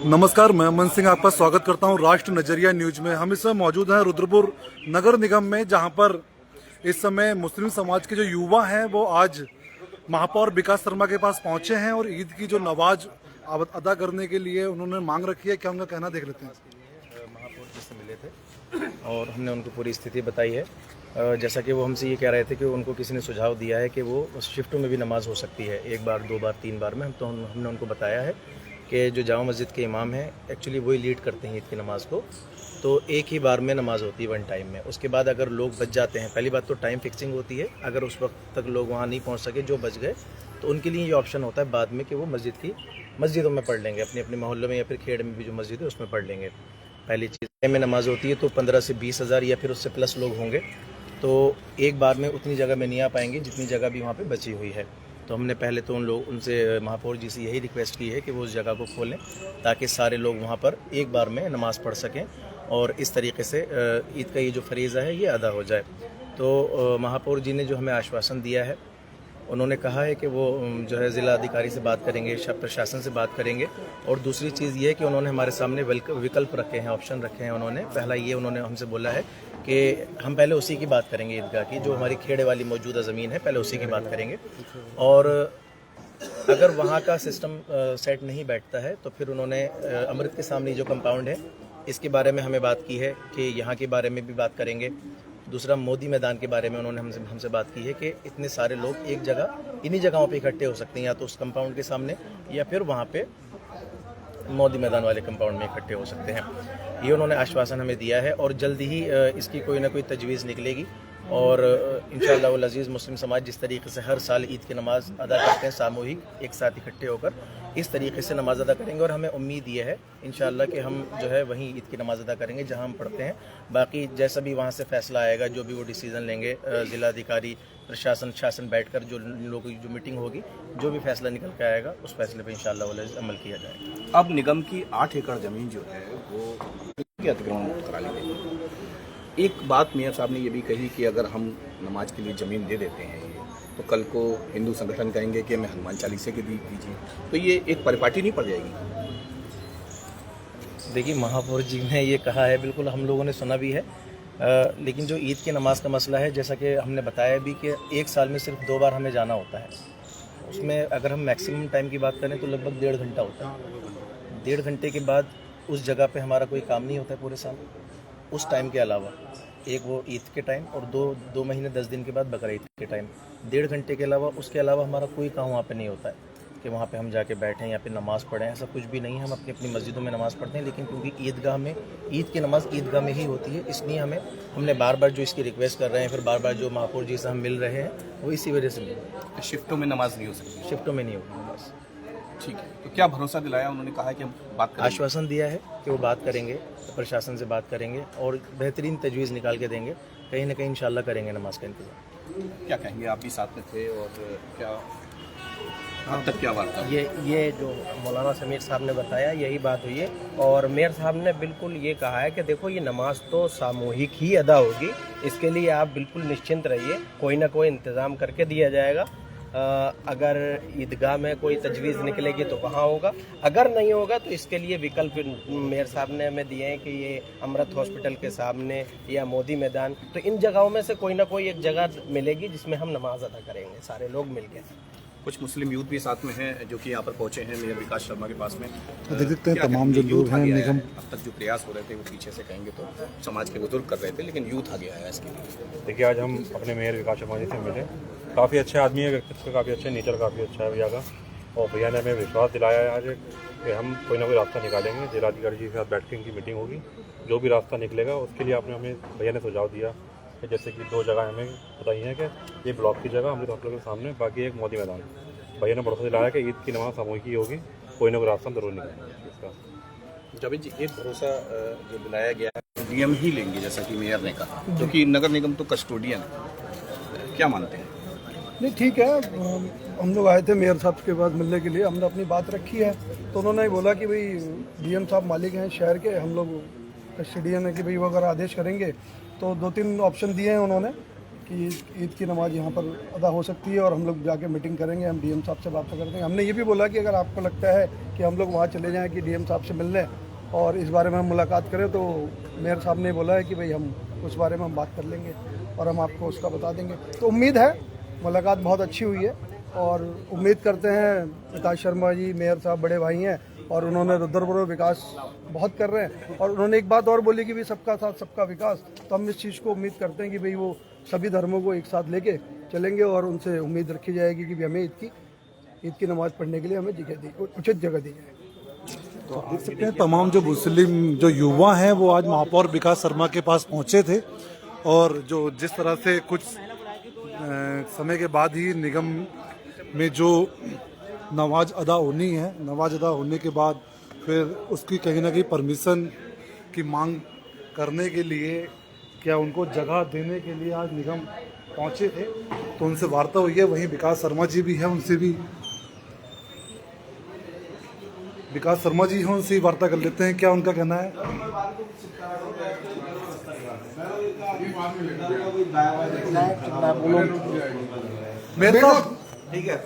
नमस्कार, मैं अमन सिंह आपका स्वागत करता हूं राष्ट्र नजरिया न्यूज में। हम इस समय मौजूद हैं रुद्रपुर नगर निगम में, जहां पर इस समय मुस्लिम समाज के जो युवा हैं वो आज महापौर विकास शर्मा के पास पहुंचे हैं और ईद की जो नमाज अदा करने के लिए उन्होंने मांग रखी है। क्या उनका कहना देख लेते हैं। महापौर जी से मिले थे और हमने उनको पूरी स्थिति बताई है। जैसा कि वो हमसे ये कह रहे थे कि उनको किसी ने सुझाव दिया है कि वो शिफ्टों में भी नमाज हो सकती है, 1 बार 2 बार 3 बार में। हमने उनको बताया है कि जो जामा मस्जिद के इमाम हैं एक्चुअली वही लीड करते हैं ईद की नमाज़ को, तो एक ही बार में नमाज़ होती है 1 टाइम में। उसके बाद अगर लोग बच जाते हैं, पहली बात तो टाइम फिक्सिंग होती है, अगर उस वक्त तक लोग वहाँ नहीं पहुँच सके, जो बच गए, तो उनके लिए ये ऑप्शन होता है बाद में कि वो मस्जिदों में पढ़ लेंगे, अपने अपने मोहल्लों में या फिर खेड़ में भी जो मस्जिद है उसमें पढ़ लेंगे। पहली चीज़ में नमाज होती है तो 15 से 20 हज़ार या फिर उससे प्लस लोग होंगे, तो एक बार में उतनी जगह में नहीं आ पाएंगे जितनी जगह भी वहाँ पे बची हुई है। तो हमने पहले तो उनसे महापौर जी से यही रिक्वेस्ट की है कि वो उस जगह को खोलें ताकि सारे लोग वहाँ पर एक बार में नमाज़ पढ़ सकें और इस तरीके से ईद का ये जो फरीज़ा है ये अदा हो जाए। तो महापौर जी ने जो हमें आश्वासन दिया है, उन्होंने कहा है कि वो जो है ज़िला अधिकारी से बात करेंगे, प्रशासन से बात करेंगे। और दूसरी चीज़ ये है कि उन्होंने हमारे सामने विकल्प रखे हैं, ऑप्शन रखे हैं। उन्होंने उन्होंने हमसे बोला है कि हम पहले उसी की बात करेंगे, ईदगाह की जो हमारी खेड़े वाली मौजूदा ज़मीन है, पहले उसी की बात करेंगे। और अगर वहाँ का सिस्टम सेट नहीं बैठता है तो फिर उन्होंने अमृत के सामने जो कंपाउंड है इसके बारे में हमें बात की है कि यहाँ के बारे में भी बात करेंगे। दूसरा, मोदी मैदान के बारे में उन्होंने हमसे बात की है कि इतने सारे लोग एक जगह इन्हीं जगहों पे इकट्ठे हो सकते हैं, या तो उस कंपाउंड के सामने या फिर वहाँ पे मोदी मैदान वाले कंपाउंड में इकट्ठे हो सकते हैं। ये उन्होंने आश्वासन हमें दिया है और जल्दी ही इसकी कोई ना कोई तजवीज़ निकलेगी। और इंशाअल्लाह वल अज़ीज़ मुस्लिम समाज जिस तरीके से हर साल ईद की नमाज़ अदा करते हैं सामूहिक एक साथ इकट्ठे होकर, इस तरीके से नमाज़ अदा करेंगे। और हमें उम्मीद ये है इंशाअल्लाह कि हम जो है वहीं ईद की नमाज़ अदा करेंगे जहां हम पढ़ते हैं। बाकी जैसा भी वहां से फैसला आएगा, जो भी वो डिसीज़न लेंगे, ज़िलाधिकारी शासन बैठकर जो लोगों की जो मीटिंग होगी, जो भी फैसला निकल के आएगा उस फैसले पर इंशाअल्लाह वल अज़ीज़ अमल किया जाएगा। अब निगम की 8 एकड़ ज़मीन जो है वो अतिक्रमण करा ली गई। एक बात मेयर साहब ने ये भी कही कि अगर हम नमाज के लिए ज़मीन दे देते हैं तो कल को हिंदू संगठन कहेंगे कि हमें हनुमान चालीसा की दीजिए, तो ये एक परिपाटी नहीं पड़ जाएगी। देखिए, महापौर जी ने ये कहा है, बिल्कुल हम लोगों ने सुना भी है। लेकिन जो ईद की नमाज का मसला है, जैसा कि हमने बताया भी कि 1 साल में सिर्फ 2 बार हमें जाना होता है। उसमें अगर हम मैक्सिमम टाइम की बात करें तो लगभग 1.5 घंटा होता है। 1.5 घंटे के बाद उस जगह पे हमारा कोई काम नहीं होता है पूरे साल। उस टाइम के अलावा एक वो ईद के टाइम और 2 महीने 10 दिन के बाद बकरा ईद के टाइम, 1.5 घंटे के अलावा उसके अलावा हमारा कोई काम वहाँ पे नहीं होता है कि वहाँ पे हम जाके बैठें या फिर नमाज़ पढ़ें। ऐसा कुछ भी नहीं है। हम अपनी अपनी मस्जिदों में नमाज़ पढ़ते हैं, लेकिन क्योंकि ईदगाह में ईद की नमाज़ ईदगाह में ही होती है, इसलिए हमने बार बार जो इसकी रिक्वेस्ट कर रहे हैं, फिर बार बार जो महापौर जी से हम मिल रहे हैं, वो इसी वजह से मिल रहे हैं। शिफ्टों में नमाज नहीं हो सकती। शिफ्टों में नहीं होगी नमाज। ठीक है, तो क्या भरोसा दिलाया उन्होंने? कहा कि हम बात करेंगे। आश्वासन दिया है कि वो बात करेंगे, प्रशासन से बात करेंगे और बेहतरीन तजवीज़ निकाल के देंगे। कहीं ना कहीं इंशाल्लाह करेंगे नमाज का इंतज़ाम। क्या कहेंगे, आप भी साथ में थे और क्या अब तक क्या बात था? ये जो मौलाना समीर साहब ने बताया यही बात हुई है। और मेयर साहब ने बिल्कुल ये कहा है कि देखो, ये नमाज तो सामूहिक ही अदा होगी, इसके लिए आप बिल्कुल निश्चिंत रहिए, कोई ना कोई इंतज़ाम करके दिया जाएगा। अगर ईदगाह में कोई तजवीज़ निकलेगी तो वहाँ होगा, अगर नहीं होगा तो इसके लिए विकल्प मेयर साहब ने हमें दिए हैं कि ये अमृत हॉस्पिटल के सामने या मोदी मैदान, तो इन जगहों में से कोई ना कोई एक जगह मिलेगी जिसमें हम नमाज अदा करेंगे सारे लोग मिलकर। कुछ मुस्लिम यूथ भी साथ में हैं जो कि यहाँ पर पहुँचे हैं मेयर विकास शर्मा के पास में। देख सकते हैं तमाम जो लोग हैं निगम, अब तक जो प्रयास हो रहे थे वो पीछे से कहेंगे तो समाज के बुजुर्ग कर रहे थे, लेकिन यूथ आ गया है इसके लिए। देखिए, आज हम अपने मेयर विकास शर्मा जी से मिले। काफ़ी अच्छे आदमी है, व्यक्तित्व काफ़ी अच्छा, नेचर काफ़ी अच्छा है भैया का। और भैया ने हमें विश्वास दिलाया है आज कि हम कोई ना कोई रास्ता निकालेंगे। जिलाधिकारी जी के साथ बैठ के इनकी मीटिंग होगी, जो भी रास्ता निकलेगा उसके लिए आपने हमें भैया ने सुझाव दिया कि जैसे कि 2 जगह हमें बताई हैं कि ये ब्लॉक की जगह अमृत हॉस्पिटल के सामने, बाकी एक मोदी मैदान। भैया ने भरोसा दिलाया कि ईद की नमाज सामूहिक ही होगी, कोई ना कोई रास्ता जरूर निकलेगा इसका। जावेद जी, एक भरोसा जो दिलाया गया है नियम ही लेंगे, जैसा कि मेयर ने कहा, क्योंकि नगर निगम तो कस्टोडियन है, क्या मानते हैं? नहीं, ठीक है। हम लोग आए थे मेयर साहब के पास मिलने के लिए, हमने अपनी बात रखी है, तो उन्होंने बोला कि भाई डीएम साहब मालिक हैं शहर के, हम लोग कस्टोडियन है कि भाई वो अगर आदेश करेंगे तो 2-3 ऑप्शन दिए हैं उन्होंने। कि ईद की नमाज यहाँ पर अदा हो सकती है और हम लोग जाके मीटिंग करेंगे, हम डीएम साहब से बात करेंगे। हमने ये भी बोला कि अगर आपको लगता है कि हम लोग वहाँ चले जाएँ कि डीएम साहब से मिलने और इस बारे में हम मुलाकात करें, तो मेयर साहब ने बोला है कि भाई हम उस बारे में हम बात कर लेंगे और हम आपको उसका बता देंगे। तो उम्मीद है मुलाकात बहुत अच्छी हुई है और उम्मीद करते हैं विकास शर्मा जी मेयर साहब बड़े भाई हैं और उन्होंने रुद्रपुर विकास बहुत कर रहे हैं। और उन्होंने एक बात और बोली कि भाई सबका साथ सबका विकास, तो हम इस चीज़ को उम्मीद करते हैं कि भाई वो सभी धर्मों को एक साथ लेके चलेंगे और उनसे उम्मीद रखी जाएगी कि हमें ईद की नमाज़ पढ़ने के लिए हमें उचित जगह दी जाए। तो देख सकते हैं तमाम जो मुस्लिम जो युवा हैं वो आज महापौर विकास शर्मा के पास पहुंचे थे और जो जिस तरह से कुछ समय के बाद ही निगम में जो नमाज अदा होनी है, नमाज अदा होने के बाद फिर उसकी कहीं ना कहीं परमिशन की मांग करने के लिए क्या उनको जगह देने के लिए आज निगम पहुंचे थे, तो उनसे वार्ता हुई है। वहीं विकास शर्मा जी भी है, उनसे भी विकास शर्मा जी हैं, उनसे वार्ता कर लेते हैं क्या उनका कहना है। मेरे साहब ठीक है,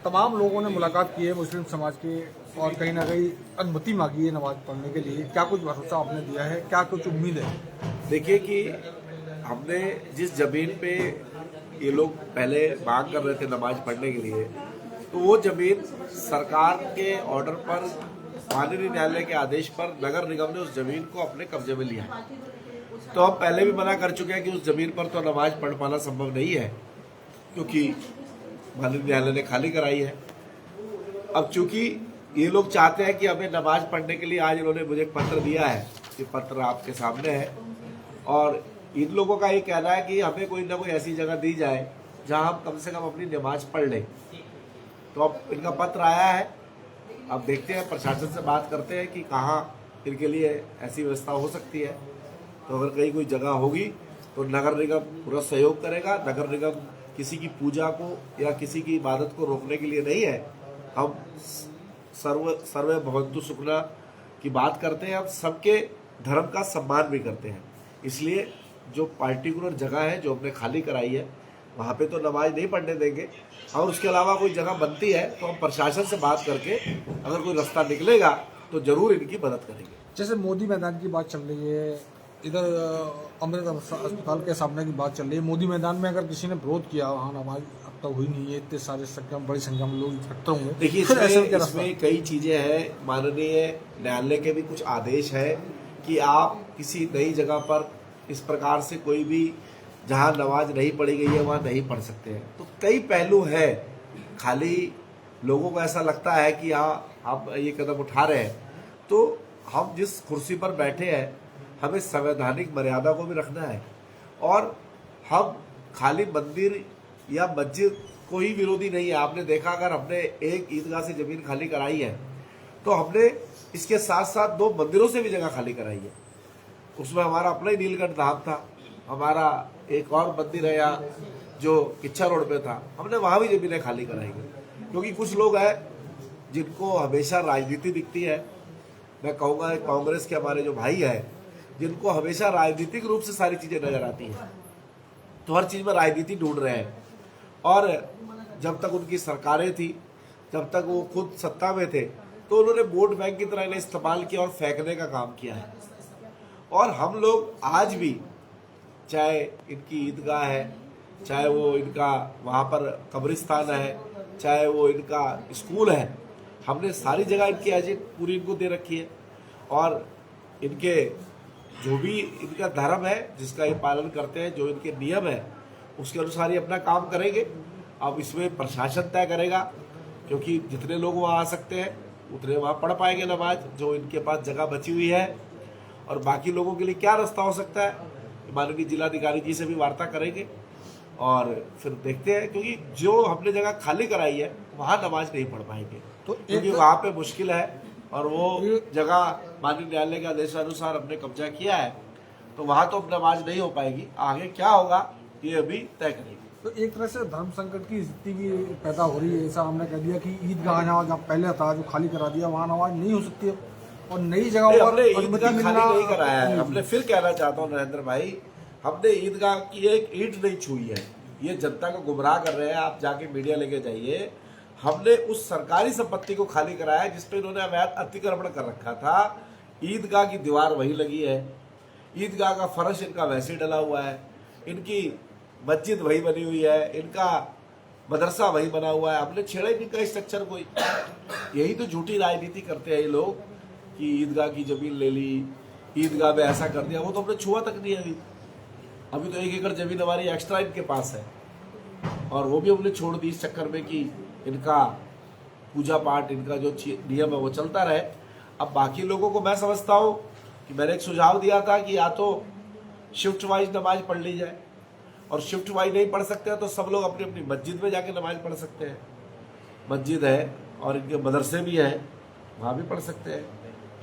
तमाम लोगों ने मुलाकात की है मुस्लिम समाज के और कहीं ना कहीं अनुमति मांगी है नमाज पढ़ने के लिए। क्या कुछ भरोसा आपने दिया है, क्या कुछ उम्मीद है? देखिए कि हमने जिस जमीन पे ये लोग पहले मांग कर रहे थे नमाज पढ़ने के लिए, तो वो जमीन सरकार के ऑर्डर पर, माननीय न्यायालय के आदेश पर नगर निगम ने उस जमीन को अपने कब्जे में लिया। तो हम पहले भी मना कर चुके हैं कि उस जमीन पर तो नमाज पढ़ पाना संभव नहीं है, क्योंकि माननीय न्यायालय ने खाली कराई है। अब चूंकि ये लोग चाहते हैं कि हमें नमाज पढ़ने के लिए, आज इन्होंने मुझे एक पत्र दिया है, ये पत्र आपके सामने है, और इन लोगों का ये कहना है कि हमें कोई ना कोई ऐसी जगह दी जाए जहां हम कम से कम अपनी नमाज पढ़ लें। तो अब इनका पत्र आया है, अब देखते हैं, प्रशासन से बात करते हैं कि कहाँ इनके लिए ऐसी व्यवस्था हो सकती है। तो अगर कहीं कोई जगह होगी तो नगर निगम पूरा सहयोग करेगा। नगर निगम किसी की पूजा को या किसी की इबादत को रोकने के लिए नहीं है। हम सर्वे भवन्तु सुखना की बात करते हैं, हम सबके धर्म का सम्मान भी करते हैं। इसलिए जो पार्टिकुलर जगह है जो हमने खाली कराई है, वहाँ पे तो नमाज नहीं पढ़ने देंगे, और उसके अलावा कोई जगह बनती है तो हम प्रशासन से बात करके अगर कोई रास्ता निकलेगा तो जरूर इनकी मदद करेंगे। जैसे मोदी मैदान की बात चल रही है, इधर अमृत अस्पताल के सामने की बात चल रही है। मोदी मैदान में अगर किसी ने विरोध किया, वहाँ नमाज अब तक हुई नहीं है, इतने सारे संख्या में, बड़ी संख्या में लोग इकट्ठा होंगे। देखिए इसमें कई चीजें हैं। माननीय न्यायालय के भी कुछ आदेश है कि आप किसी नई जगह पर इस प्रकार से कोई भी जहाँ नमाज नहीं पढ़ी गई है वहाँ नहीं पढ़ सकते हैं। तो कई पहलू है, खाली लोगों को ऐसा लगता है कि हाँ आप ये कदम उठा रहे हैं, तो हम जिस कुर्सी पर बैठे हैं हमें संवैधानिक मर्यादा को भी रखना है, और हम खाली मंदिर या मस्जिद को ही विरोधी नहीं है। आपने देखा, अगर हमने एक ईदगाह से जमीन खाली कराई है तो हमने इसके साथ साथ 2 मंदिरों से भी जगह खाली कराई है। उसमें हमारा अपना ही नीलकंठ धाम था, हमारा एक और मंदिर है यहाँ जो किच्छा रोड पे था, हमने वहाँ भी जमीनें खाली कराई गई। क्योंकि कुछ लोग हैं जिनको हमेशा राजनीति दिखती है, मैं कहूँगा कांग्रेस के हमारे जो भाई हैं जिनको हमेशा राजनीतिक रूप से सारी चीज़ें नजर आती हैं, तो हर चीज़ में राजनीति ढूंढ रहे हैं। और जब तक उनकी सरकारें थी, जब तक वो खुद सत्ता में थे, तो उन्होंने वोट बैंक की तरह इन्हें इस्तेमाल किया और फेंकने का काम किया है। और हम लोग आज भी, चाहे इनकी ईदगाह है, चाहे वो इनका वहाँ पर कब्रिस्तान है, चाहे वो इनका स्कूल है, हमने सारी जगह इनकी एजेंट पूरी इनको दे रखी है। और इनके जो भी इनका धर्म है जिसका ये पालन करते हैं, जो इनके नियम है उसके अनुसार ही अपना काम करेंगे। अब इसमें प्रशासन तय करेगा, क्योंकि जितने लोग वहाँ आ सकते हैं उतने वहाँ पढ़ पाएंगे नमाज, जो इनके पास जगह बची हुई है। और बाकी लोगों के लिए क्या रास्ता हो सकता है, माननीय जिलाधिकारी जी से भी वार्ता करेंगे और फिर देखते हैं। क्योंकि जो हमने जगह खाली कराई है वहाँ नमाज नहीं पढ़ पाएंगे, तो क्योंकि वहाँ पे मुश्किल है, और वो जगह माननीय न्यायालय के आदेशानुसार हमने कब्जा किया है, तो वहाँ तो अब नमाज नहीं हो पाएगी। आगे क्या होगा ये अभी तय करेंगे। तो एक तरह से धर्म संकट की स्थिति भी पैदा हो रही है। ऐसा हमने कह दिया कि ईदगाह जहाँ पहले था जो खाली करा दिया, वहाँ नमाज नहीं हो सकती है, और नई जगह पर हमने ईदगाह खाली नहीं कराया है। हमने फिर कहना चाहता हूँ नरेंद्र भाई हमने ईदगाह की एक ईंट नहीं छुई है। ये जनता को गुमराह कर रहे हैं, आप जाके मीडिया लेके जाइए। हमने उस सरकारी संपत्ति को खाली कराया जिसपे इन्होंने अवैध अतिक्रमण कर रखा था। ईदगाह की दीवार वही लगी है, ईदगाह का फर्श इनका वैसे ही डला हुआ है, इनकी मस्जिद वही बनी हुई है, इनका मदरसा वही बना हुआ है। हमने छेड़ा ही नहीं का स्ट्रक्चर कोई। यही तो झूठी राजनीति करते हैं ये लोग कि ईदगाह की जमीन ले ली, ईदगाह में ऐसा कर दिया। वो तो हमने छुआ तक नहीं है अभी तो 1 एकड़ जमीन हमारी एक्स्ट्रा इनके पास है, और वो भी हमने छोड़ दी इस चक्कर में कि इनका पूजा पाठ, इनका जो नियम है वो चलता रहे। अब बाकी लोगों को मैं समझता हूँ कि मैंने एक सुझाव दिया था कि या तो शिफ्ट वाइज नमाज पढ़ ली जाए, और शिफ्ट वाइज नहीं पढ़ सकते हैं तो सब लोग अपनी अपनी मस्जिद में जाके नमाज पढ़ सकते हैं। मस्जिद है और इनके मदरसे भी हैं, वहाँ भी पढ़ सकते हैं।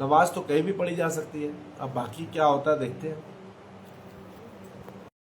नमाज तो कहीं भी पढ़ी जा सकती है। अब बाकी क्या होता है देखते हैं।